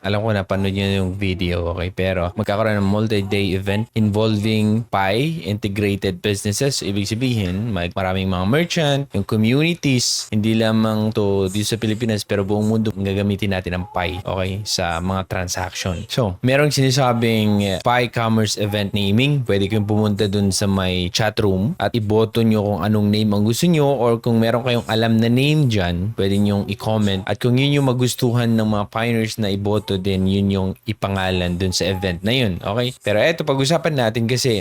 alam ko napanood nyo yung video, okay? Pero magkakaroon ng multi-day event involving PI, integrated businesses. Ibig sabihin, maraming mga merchant, yung communities, hindi lamang to dito sa Pilipinas, pero buong mundo gagamitin natin ang PI, okay? Sa mga transaction. So, merong sinasabing PI Commerce Event Naming. Pwede kayong pumunta dun sa may chat room at iboto nyo kung anong name ang gusto nyo, or kung meron kayong alam na name dyan, pwede nyo i-comment. At kung yun yung magustuhan ng mga pioneers na iboto din, yun yung ipangalan dun sa event na yun. Okay? Pero eto, pag-usapan natin kasi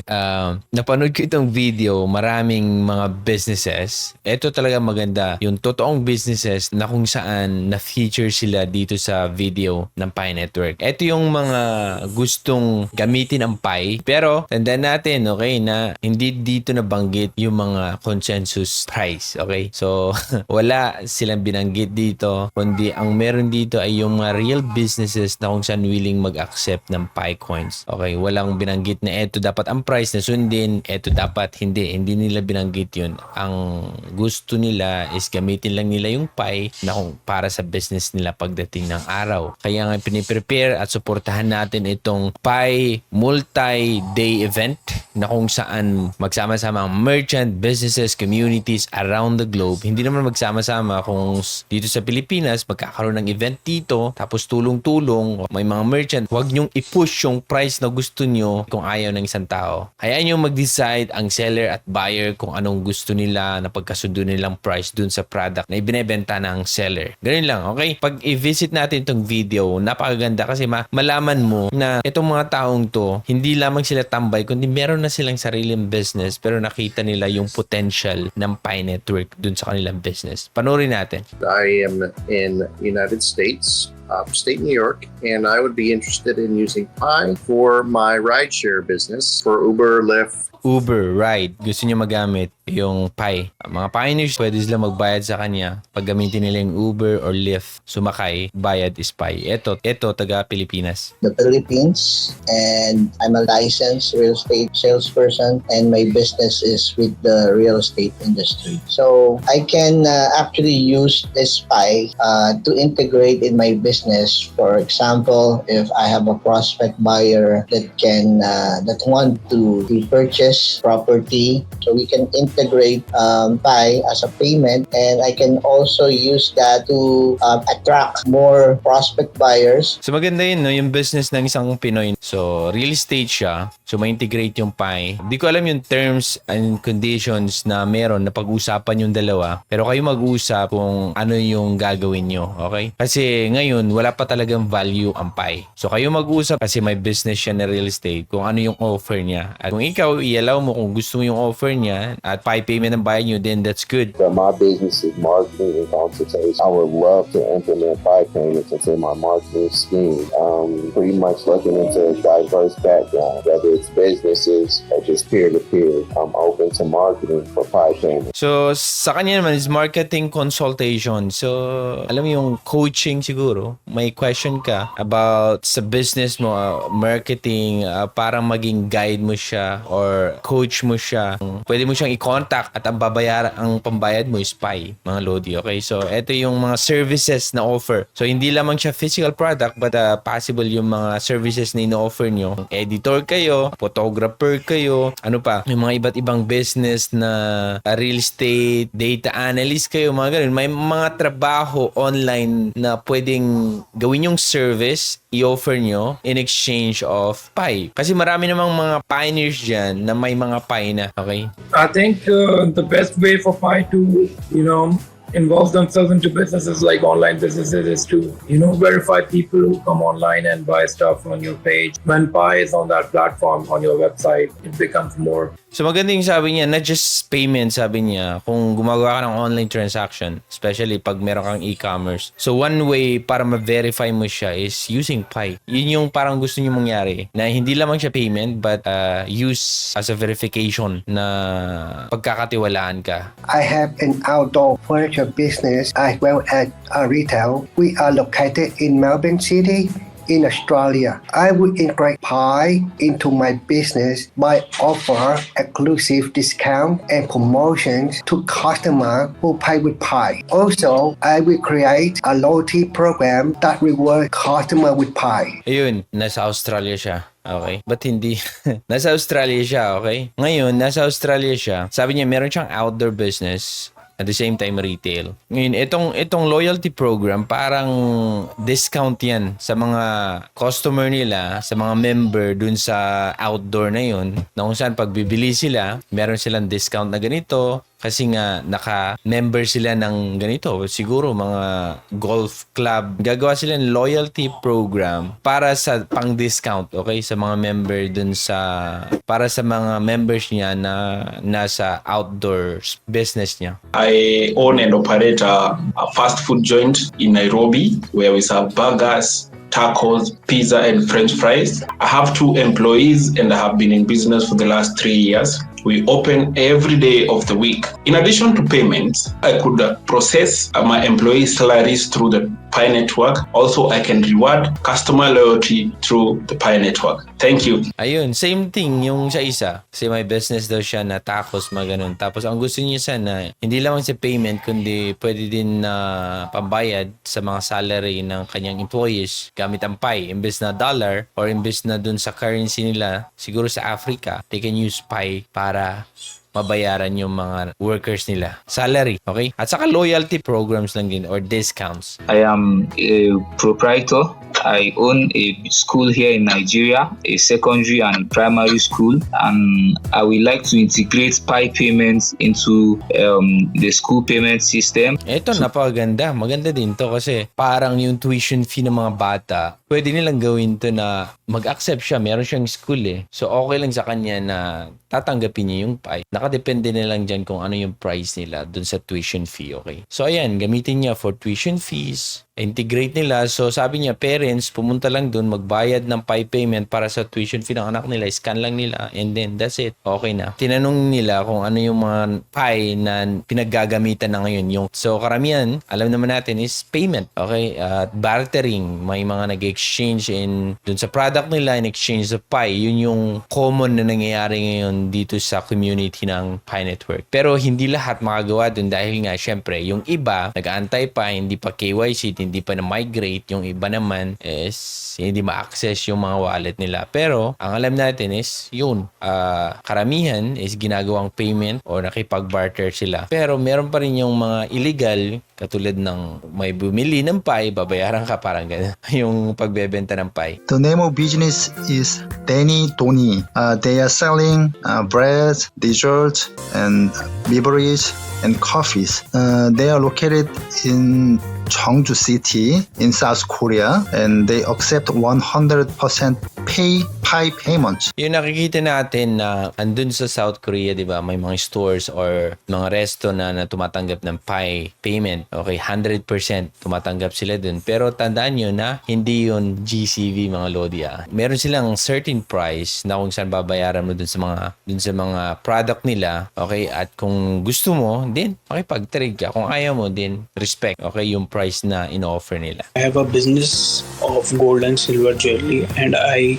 napanood ko itong video, maraming mga businesses. Eto talaga maganda. Yung totoong businesses na kung saan na-feature sila dito sa video ng Pi Network. Eto yung mga gustong gamitin ang Pi. Pero, tandaan natin, okay, na hindi dito nabanggit yung mga consensus price. Okay? So, wala silang binanggit dito, kundi ang meron dito ay yung mga real businesses na kung saan willing mag-accept ng Pi coins. Okay? Walang binanggit na eto dapat ang price na sundin, eto dapat hindi. Hindi nila binanggit yun. Ang gusto nila is gamitin lang nila yung Pi na kung para sa business nila pagdating ng araw. Kaya nga piniprepare at suportahan natin itong Pi multi-day event na kung saan magsama-sama ang merchant, businesses, communities around the globe. Hindi naman magsama-sama kung dito sa Pilipinas magkakaroon ng event dito, tapos tulong-tulong, may mga merchant, huwag nyong i-push yung price na gusto nyo kung ayaw ng isang tao. Hayaan nyo mag-decide ang seller at buyer kung anong gusto nila na pagkasundo nilang price dun sa product na ibinebenta ng seller. Ganun lang, okay? Pag i-visit natin itong video, napakaganda kasi malaman mo na itong mga taong to, hindi lamang sila tambay, kundi meron na silang sariling business, pero nakita nila yung potential ng Pi Network dun sa kanilang business. Panoorin natin. I am in United States, upstate New York, and I would be interested in using Pi for my rideshare business for Uber, Lyft. Uber, Ride, gusto nyo magamit yung Pi. Mga pioneers, pwede sila magbayad sa kanya pag gamitin nila yung Uber or Lyft. Sumakay, bayad is Pi. Ito taga Pilipinas. The Philippines, and I'm a licensed real estate salesperson, and my business is with the real estate industry. So I can actually use this Pi to integrate in my business. For example, if I have a prospect buyer that can that want to purchase property, so we can integrate Pi as a payment, and I can also use that to attract more prospect buyers. So maganda yun, no? Yung business ng isang Pinoy. So real estate siya. So ma-integrate yung Pi. Hindi ko alam yung terms and conditions na meron na pag-usapan yung dalawa. Pero kayo mag-usap kung ano yung gagawin nyo. Okay? Kasi ngayon, wala pa talagang value ang Pi. So kayo mag-usap kasi may business siya na real estate kung ano yung offer niya. At kung ikaw, i-allow mo kung gusto mo yung offer niya at Pi payment ang bayad nyo, then that's good. My business is marketing and consultation. I would love to implement Pi payments into my marketing scheme. Pretty much looking into a diverse background, whether it's businesses or just peer-to-peer. I'm open to marketing for Pi payments. So, sa kanya naman is marketing consultation. So, alam mo yung coaching siguro. May question ka about sa business mo, marketing, parang maging guide mo siya or coach mo siya. Pwede mo siyang i-contact at ang pambayad mo is Pi, mga Lodi. Okay? So, ito yung mga services na offer. So, hindi lamang siya physical product, but possible yung mga services na ino-offer nyo. Editor kayo, photographer kayo, ano pa, yung mga iba't ibang business na real estate, data analyst kayo, mga ganun. May mga trabaho online na pwedeng gawin yung service, i-offer nyo in exchange of Pi. Kasi marami namang mga pioneers dyan na may mga Pi na. Okay? I think the best way for Pi to, involve themselves into businesses like online businesses is to, verify people who come online and buy stuff on your page. When Pi is on that platform, on your website, it becomes more. So maganda yung sabi niya, not just payment, sabi niya, kung gumagawa ka ng online transaction, especially pag meron kang e-commerce. So one way para ma-verify mo siya is using Pi. Yun yung parang gusto niyo mangyari, na hindi lamang siya payment, but use as a verification na pagkakatiwalaan ka. I have an outdoor furniture business as well as a retail. We are located in Melbourne City, in Australia. I would integrate Pi into my business by offer exclusive discount and promotions to customers who pay with Pi. Also, I will create a loyalty program that rewards customer with Pi. Ayun, nasa Australia siya. Okay? Ba't hindi? Nasa Australia siya, okay? Ngayon, nasa Australia siya. Sabi niya, meron siyang outdoor business at the same time retail. Ngayon, itong loyalty program, parang discount yan sa mga customer nila, sa mga member dun sa outdoor na yun, na kung saan pag bibili sila, meron silang discount na ganito, kasi nga naka-member sila ng ganito, siguro mga golf club. Gagawa sila ng loyalty program para sa pang-discount, okay? Sa mga member dun sa, para sa mga members niya na nasa outdoor business niya. I own and operate a fast food joint in Nairobi where we serve burgers, tacos, pizza, and French fries. I have 2 employees and I have been in business for the last 3 years. We open every day of the week. In addition to payments, I could process my employees' salaries through the Pi network. Also, I can reward customer loyalty through the Pi network. Thank you. Ayun, same thing yung sa isa. Kasi may business daw siya na tacos, mga ganun. Tapos ang gusto niya sana, hindi lamang sa payment, kundi pwede din na pambayad sa mga salary ng kanyang employees gamit ang Pi. Imbes na dollar or imbes na dun sa currency nila, siguro sa Africa, they can use Pi para mabayaran yung mga workers nila. Salary, okay? At saka loyalty programs lang din or discounts. I am a proprietor. I own a school here in Nigeria, a secondary and primary school, and I would like to integrate Pi payments into the school payment system. Ito, napakaganda. Maganda din to kasi parang yung tuition fee ng mga bata, pwede nilang gawin to na mag-accept siya. Meron siyang school eh. So, okay lang sa kanya na tatanggapin niya yung Pi. Nakadepende na lang dyan kung ano yung price nila dun sa tuition fee, okay? So, ayan, gamitin niya for tuition fees, integrate nila. So, sabi niya, parents, pumunta lang dun, magbayad ng Pi payment para sa tuition fee ng anak nila, scan lang nila, and then that's it. Okay na. Tinanong nila kung ano yung mga Pi na pinaggagamitan na ngayon. So, karamihan, alam naman natin is payment, okay? At bartering, may mga nag-exchange dun sa product nila in exchange sa Pi. Yun yung common na nangyayari ngayon dito sa community ng Pi Network. Pero hindi lahat makagawa dun dahil nga, syempre, yung iba, nag-aantay pa, hindi pa KYC, hindi pa na-migrate. Yung iba naman is hindi ma-access yung mga wallet nila. Pero, ang alam natin is, yun, karamihan is ginagawang payment or nakipag-barter sila. Pero, meron pa rin yung mga illegal, katulad ng may bumili ng Pi, babayaran ka, parang gano'n. Yung pagbebenta ng Pi. The name of business is Danny Tony. They are selling bread, desserts, and beverages and coffees. They are located in Cheongju City in South Korea, and they accept 100% Pi payments. Yung nakikita natin na andun sa South Korea, di ba, may mga stores or mga resto na tumatanggap ng Pi payment. Okay, 100% tumatanggap sila dun. Pero tandaan nyo na hindi yun GCV, mga Lodi. Meron silang certain price na kung saan babayaran mo dun sa mga product nila. Okay, at kung gusto mo, din makipag-trade ka. Kung ayaw mo, din respect, okay, yung price na in-offer nila. I have a business of gold and silver jewelry, and I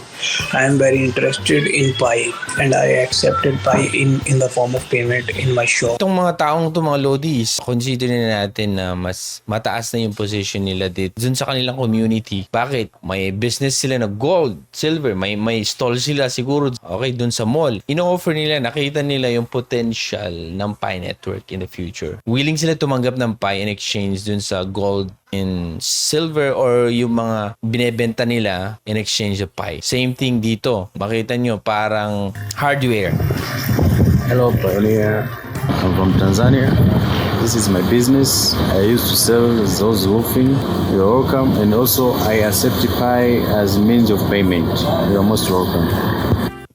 am very interested in Pi, and I accepted Pi in the form of payment in my shop. Itong mga taong mga Lodis, consider na natin na mas mataas na yung position nila dito dun sa kanilang community. Bakit? May business sila na gold, silver, may stall sila siguro, okay, dun sa mall. Ino-offer nila, nakita nila yung potential ng Pi Network in the future. Willing sila tumanggap ng Pi in exchange dun sa gold and silver or yung mga binebenta nila in exchange of Pi. Same thing dito. Makita nyo, parang hardware. Hello, Pioneer. I'm from Tanzania. This is my business. I used to sell those roofing. You're welcome. And also, I accept Pi as means of payment. You're most welcome.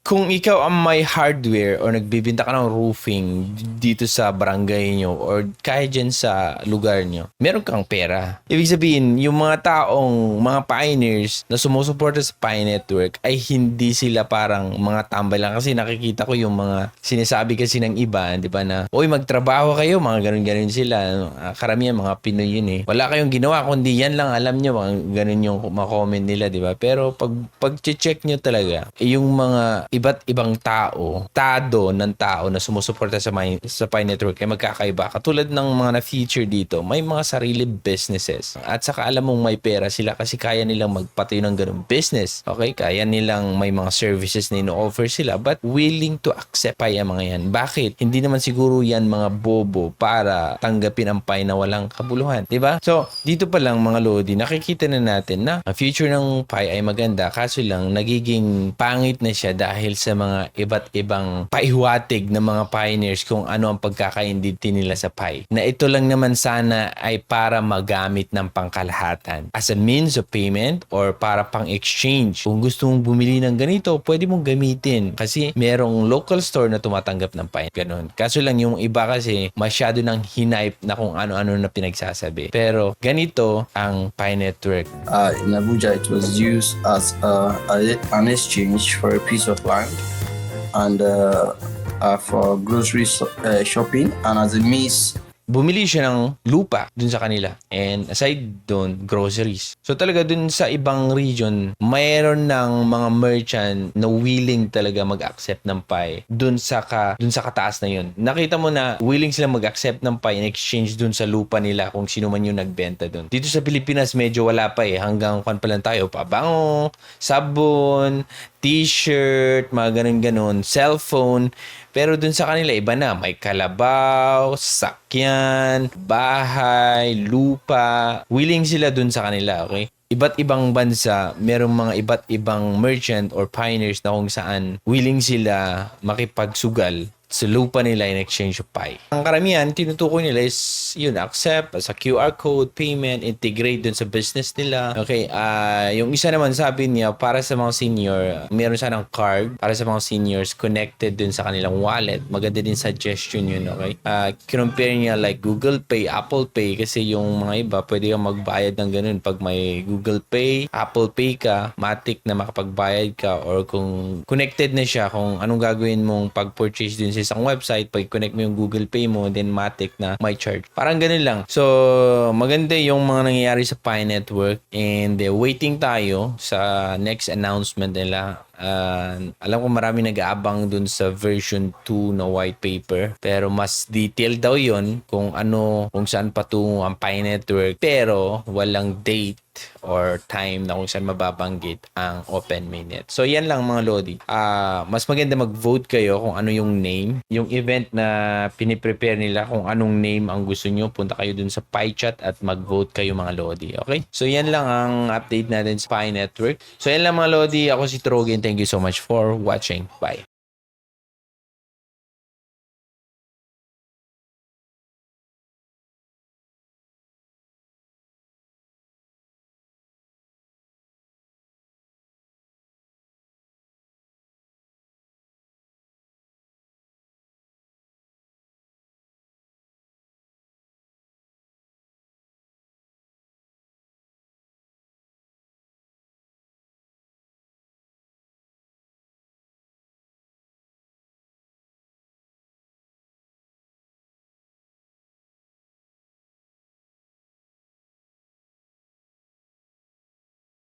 kung ikaw ang may hardware or nagbibenta ka ng roofing dito sa barangay nyo or kahit dyan sa lugar nyo, meron kang pera. Ibig sabihin, yung mga taong, mga pioneers na sumusuporta sa Pi Network ay hindi sila parang mga tambay lang. Kasi nakikita ko yung mga sinasabi kasi ng iba, di ba, na uy, magtrabaho kayo, mga ganun-ganun sila. Karamihan mga Pinoy yun eh. Wala kayong ginawa, kundi yan lang alam nyo, mga ganun yung comment nila, di ba? Pero pag check nyo talaga, yung mga iba't ibang tao ng tao na sumusuporta sa Pi Network ay magkakaiba. Katulad ng mga na-feature dito, may mga sarili businesses. At saka alam mong may pera sila kasi kaya nilang magpatayo ng ganung business. Okay? Kaya nilang may mga services na ino-offer sila but willing to accept Pi ang mga yan. Bakit? Hindi naman siguro yan mga bobo para tanggapin ang Pi na walang kabuluhan. Diba? So, dito pa lang mga Lodi, nakikita na natin na ang future ng Pi ay maganda kaso lang nagiging pangit na siya dahil sa mga iba't ibang paihuwatig ng mga pioneers kung ano ang pagkakaintindi nila sa Pi. Na ito lang naman sana ay para magamit ng pangkalahatan as a means of payment or para pang exchange. Kung gusto mong bumili ng ganito, pwede mong gamitin kasi merong local store na tumatanggap ng Pi. Ganun. Kaso lang yung iba kasi masyado nang hinipe na kung ano-ano na pinagsasabi. Pero ganito ang Pi Network. In Abuja, it was used as an exchange for a piece of land and for grocery shopping and as a means. Bumili siya ng lupa dun sa kanila. And aside dun, groceries. So talaga dun sa ibang region, mayroon ng mga merchant na willing talaga mag-accept ng Pi dun sa kataas na yun. Nakita mo na willing sila mag-accept ng Pi in exchange dun sa lupa nila kung sino man yung nagbenta dun. Dito sa Pilipinas, medyo wala pa eh. Hanggang pa lang tayo, pabango, sabon, t-shirt, mga ganun-ganun, cellphone. Pero dun sa kanila, iba na. May kalabaw, sakyan, bahay, lupa. Willing sila dun sa kanila, okay? Iba't ibang bansa, merong mga iba't ibang merchant or pioneers na kung saan willing sila makipagsugal sa lupa nila in exchange of Pi. Ang karamihan, tinutukoy nila is yun, accept sa QR code, payment, integrate dun sa business nila. Okay, yung isa naman sabi niya, para sa mga senior, meron siya ng card para sa mga seniors connected dun sa kanilang wallet. Maganda din suggestion yun, okay? Compare niya like Google Pay, Apple Pay, kasi yung mga iba, pwede kang magbayad ng ganun. Pag may Google Pay, Apple Pay ka, matik na makapagbayad ka, or kung connected na siya, kung anong gagawin mong pag-purchase dun sa isang website, pag connect mo yung Google Pay mo, then matik na may charge. Parang ganun lang. So, maganda yung mga nangyayari sa Pi Network and waiting tayo sa next announcement nila. Alam ko marami nag-aabang dun sa version 2 na white paper, pero mas detailed daw yon kung saan patungo ang Pi Network, pero walang date or time na kung saan mababanggit ang Open Mainnet. So yan lang mga Lodi. Mas maganda mag-vote kayo kung ano yung name, yung event na piniprepare nila, kung anong name ang gusto nyo. Punta kayo dun sa Pi Chat at mag-vote kayo mga Lodi. Okay? So yan lang ang update natin sa Pi Network. So yan lang mga Lodi. Ako si Trogen. Thank you so much for watching. Bye.